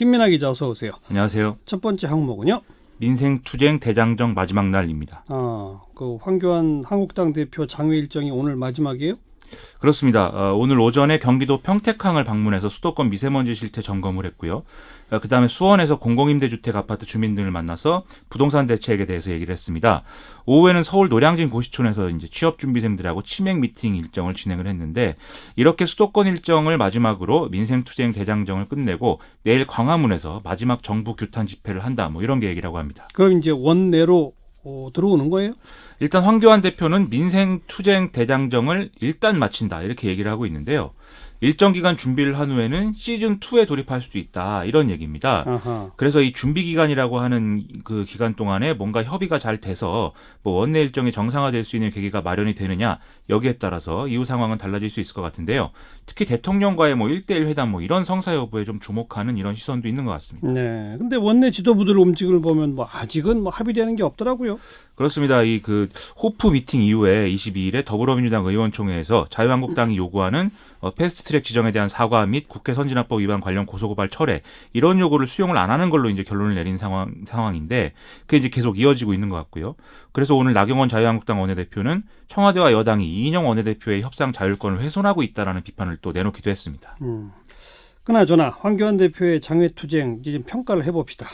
김민하 기자 어서 오세요. 안녕하세요. 첫 번째 항목은요. 민생투쟁 대장정 마지막 날입니다. 그 황교안 한국당 대표 장외 일정이 오늘 마지막이에요? 그렇습니다. 오늘 오전에 경기도 평택항을 방문해서 수도권 미세먼지 실태 점검을 했고요. 그다음에 수원에서 공공임대주택 아파트 주민들을 만나서 부동산 대책에 대해서 얘기를 했습니다. 오후에는 서울 노량진 고시촌에서 이제 취업 준비생들하고 치맥 미팅 일정을 진행을 했는데 이렇게 수도권 일정을 마지막으로 민생투쟁 대장정을 끝내고 내일 광화문에서 마지막 정부 규탄 집회를 한다. 뭐 이런 계획이라고 합니다. 그럼 이제 원내로 들어오는 거예요? 일단 황교안 대표는 민생투쟁 대장정을 일단 마친다 이렇게 얘기를 하고 있는데요. 일정 기간 준비를 한 후에는 시즌2에 돌입할 수도 있다 이런 얘기입니다. 아하. 그래서 이 준비 기간이라고 하는 그 기간 동안에 뭔가 협의가 잘 돼서 뭐 원내 일정이 정상화될 수 있는 계기가 마련이 되느냐 여기에 따라서 이후 상황은 달라질 수 있을 것 같은데요. 특히 대통령과의 뭐 1대1 회담 뭐 이런 성사 여부에 좀 주목하는 이런 시선도 있는 것 같습니다. 네. 근데 원내 지도부들 움직임을 보면 뭐 아직은 뭐 합의되는 게 없더라고요. 그렇습니다. 이 그 호프 미팅 이후에 22일에 더불어민주당 의원총회에서 자유한국당이 요구하는 패스트트랙 지정에 대한 사과 및 국회 선진화법 위반 관련 고소고발 철회 이런 요구를 수용을 안 하는 걸로 이제 결론을 내린 상황인데 그게 이제 계속 이어지고 있는 것 같고요. 그래서 오늘 나경원 자유한국당 원내대표는 청와대와 여당이 이인영 원내대표의 협상 자율권을 훼손하고 있다라는 비판을 또 내놓기도 했습니다. 그나저나 황교안 대표의 장외투쟁 이제 좀 평가를 해봅시다.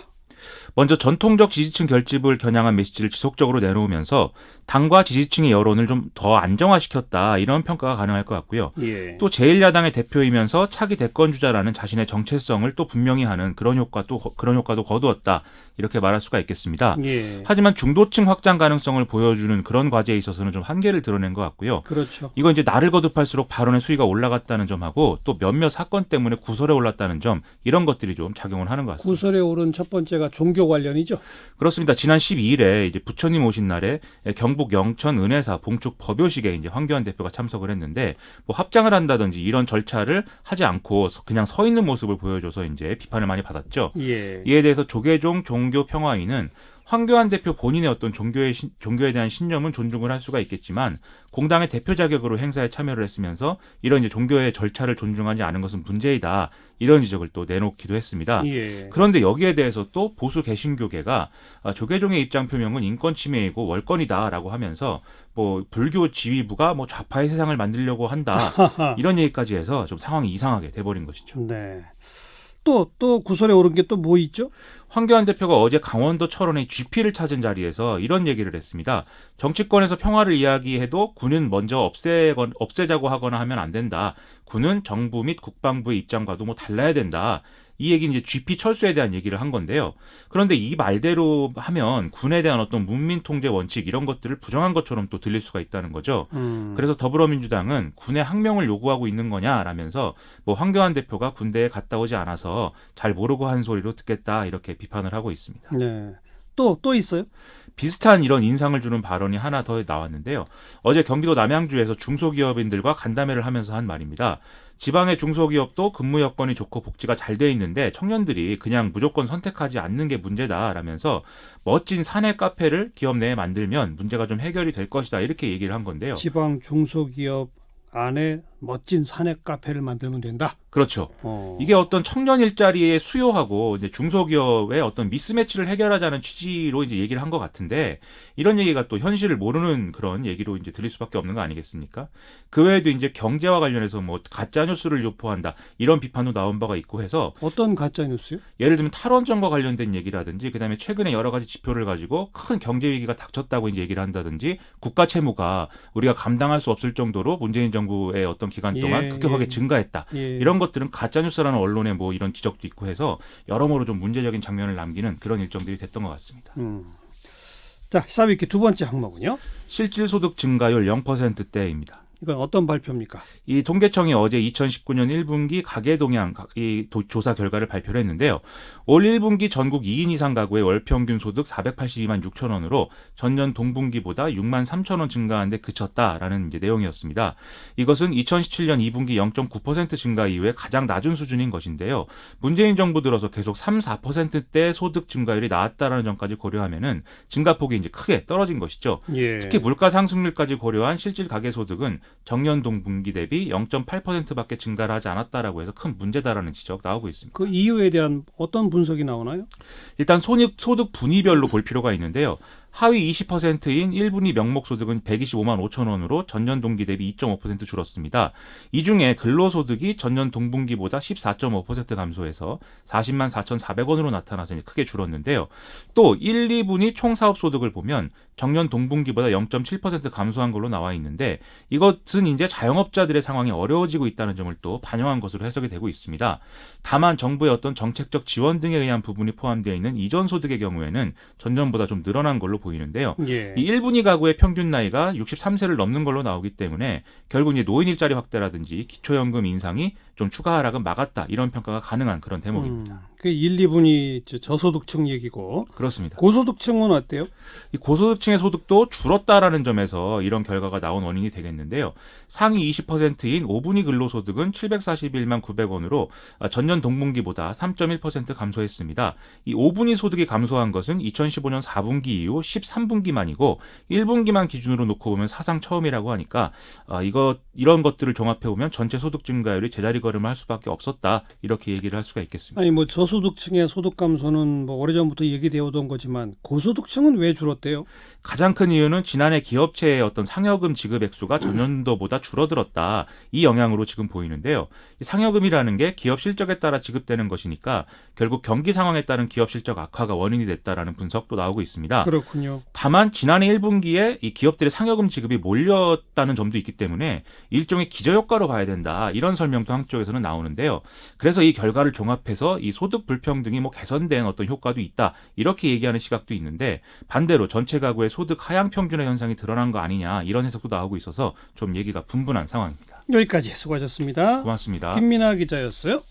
먼저 전통적 지지층 결집을 겨냥한 메시지를 지속적으로 내놓으면서 당과 지지층의 여론을 좀 더 안정화시켰다 이런 평가가 가능할 것 같고요. 예. 또 제1야당의 대표이면서 차기 대권 주자라는 자신의 정체성을 또 분명히 하는 그런 효과도 거두었다 이렇게 말할 수가 있겠습니다. 예. 하지만 중도층 확장 가능성을 보여주는 그런 과제에 있어서는 좀 한계를 드러낸 것 같고요. 그렇죠. 이건 이제 날을 거듭할수록 발언의 수위가 올라갔다는 점하고 또 몇몇 사건 때문에 구설에 올랐다는 점 이런 것들이 좀 작용을 하는 것 같습니다. 구설에 오른 첫 번째가 종교 관련이죠. 그렇습니다. 지난 12일에 이제 부처님 오신 날에 경북 영천 은혜사 봉축 법요식에 이제 황교안 대표가 참석을 했는데 뭐 합장을 한다든지 이런 절차를 하지 않고 그냥 서 있는 모습을 보여줘서 이제 비판을 많이 받았죠. 예. 이에 대해서 조계종 종교평화위는 황교안 대표 본인의 어떤 종교에 대한 신념은 존중을 할 수가 있겠지만 공당의 대표 자격으로 행사에 참여를 했으면서 이런 이제 종교의 절차를 존중하지 않은 것은 문제이다 이런 지적을 또 내놓기도 했습니다. 예. 그런데 여기에 대해서 또 보수 개신교계가 조계종의 입장 표명은 인권 침해이고 월권이다라고 하면서 뭐 불교 지휘부가 뭐 좌파의 세상을 만들려고 한다 이런 얘기까지 해서 좀 상황이 이상하게 돼버린 것이죠. 네. 또 구설에 오른 게 또 뭐 있죠? 황교안 대표가 어제 강원도 철원의 GP를 찾은 자리에서 이런 얘기를 했습니다. 정치권에서 평화를 이야기해도 군은 먼저 없애자고 하거나 하면 안 된다. 군은 정부 및 국방부의 입장과도 뭐 달라야 된다. 이 얘기는 이제 GP 철수에 대한 얘기를 한 건데요. 그런데 이 말대로 하면 군에 대한 어떤 문민 통제 원칙 이런 것들을 부정한 것처럼 또 들릴 수가 있다는 거죠. 그래서 더불어민주당은 군의 항명을 요구하고 있는 거냐라면서 뭐 황교안 대표가 군대에 갔다 오지 않아서 잘 모르고 한 소리로 듣겠다 이렇게 비판을 하고 있습니다. 네. 또 있어요? 비슷한 이런 인상을 주는 발언이 하나 더 나왔는데요. 어제 경기도 남양주에서 중소기업인들과 간담회를 하면서 한 말입니다. 지방의 중소기업도 근무 여건이 좋고 복지가 잘 돼 있는데 청년들이 그냥 무조건 선택하지 않는 게 문제다라면서 멋진 사내 카페를 기업 내에 만들면 문제가 좀 해결이 될 것이다 이렇게 얘기를 한 건데요. 지방 중소기업 안에 멋진 사내 카페를 만들면 된다. 그렇죠. 이게 어떤 청년 일자리의 수요하고 이제 중소기업의 어떤 미스매치를 해결하자는 취지로 이제 얘기를 한 것 같은데 이런 얘기가 또 현실을 모르는 그런 얘기로 이제 들릴 수밖에 없는 거 아니겠습니까? 그 외에도 이제 경제와 관련해서 뭐 가짜 뉴스를 유포한다 이런 비판도 나온 바가 있고 해서 어떤 가짜 뉴스요? 예를 들면 탈원전과 관련된 얘기라든지 그다음에 최근에 여러 가지 지표를 가지고 큰 경제 위기가 닥쳤다고 이제 얘기를 한다든지 국가 채무가 우리가 감당할 수 없을 정도로 문재인 정부의 어떤 기간 동안 급격하게 증가했다. 이런 것들은 가짜뉴스라는 언론의 뭐 이런 지적도 있고 해서 여러모로 좀 문제적인 장면을 남기는 그런 일정들이 됐던 것 같습니다. 자, 시사위키 두 번째 항목은요? 실질소득 증가율 0%대입니다. 이건 어떤 발표입니까? 이 통계청이 어제 2019년 1분기 가계 동향 조사 결과를 발표를 했는데요. 올 1분기 전국 2인 이상 가구의 월 평균 소득 482만 6천 원으로 전년 동분기보다 6만 3천 원 증가한 데 그쳤다라는 이제 내용이었습니다. 이것은 2017년 2분기 0.9% 증가 이후에 가장 낮은 수준인 것인데요. 문재인 정부 들어서 계속 3, 4%대 소득 증가율이 나왔다라는 점까지 고려하면은 증가폭이 이제 크게 떨어진 것이죠. 예. 특히 물가 상승률까지 고려한 실질 가계 소득은 정년 동분기 대비 0.8%밖에 증가를 하지 않았다라고 해서 큰 문제다라는 지적 나오고 있습니다. 그 이유에 대한 어떤 분석이 나오나요? 일단 소득 분위별로 볼 필요가 있는데요. 하위 20%인 1분위 명목소득은 125만 5천 원으로 전년 동기 대비 2.5% 줄었습니다. 이 중에 근로소득이 전년 동분기보다 14.5% 감소해서 40만 4,400원으로 나타나서 크게 줄었는데요. 또 1, 2분위 총사업소득을 보면 정년 동분기보다 0.7% 감소한 걸로 나와 있는데 이것은 이제 자영업자들의 상황이 어려워지고 있다는 점을 또 반영한 것으로 해석이 되고 있습니다. 다만 정부의 어떤 정책적 지원 등에 의한 부분이 포함되어 있는 이전 소득의 경우에는 전년보다 좀 늘어난 걸로 보이는데요. 예. 이 1분위 가구의 평균 나이가 63세를 넘는 걸로 나오기 때문에 결국 이제 노인 일자리 확대라든지 기초연금 인상이 좀 추가 하락은 막았다 이런 평가가 가능한 그런 대목입니다. 그 1, 2분이 저소득층 얘기고 그렇습니다. 고소득층은 어때요? 이 고소득층의 소득도 줄었다라는 점에서 이런 결과가 나온 원인이 되겠는데요. 상위 20%인 5분위 근로소득은 741만 900원으로 전년 동분기보다 3.1% 감소했습니다. 이 5분위 소득이 감소한 것은 2015년 4분기 이후 13분기만이고 1분기만 기준으로 놓고 보면 사상 처음이라고 하니까 이런 것들을 종합해 보면 전체 소득 증가율이 제자리 걸음을 할 수밖에 없었다 이렇게 얘기를 할 수가 있겠습니다. 아니 뭐 저소득층의 소득 감소는 뭐 오래전부터 얘기되어 오던 거지만 고소득층은 왜 줄었대요? 가장 큰 이유는 지난해 기업체의 어떤 상여금 지급 액수가 전년도보다 줄어들었다. 이 영향으로 지금 보이는데요. 이 상여금이라는 게 기업 실적에 따라 지급되는 것이니까 결국 경기 상황에 따른 기업 실적 악화가 원인이 됐다라는 분석도 나오고 있습니다. 그렇군요. 다만 지난해 1분기에 이 기업들의 상여금 지급이 몰렸다는 점도 있기 때문에 일종의 기저효과로 봐야 된다. 이런 설명도 한쪽에서는 나오는데요. 그래서 이 결과를 종합해서 이 소득 불평등이 뭐 개선된 어떤 효과도 있다. 이렇게 얘기하는 시각도 있는데 반대로 전체 가구의 소득 하향 평준화 현상이 드러난 거 아니냐 이런 해석도 나오고 있어서 좀 얘기가 분분한 상황입니다. 여기까지 수고하셨습니다. 고맙습니다. 김민아 기자였어요.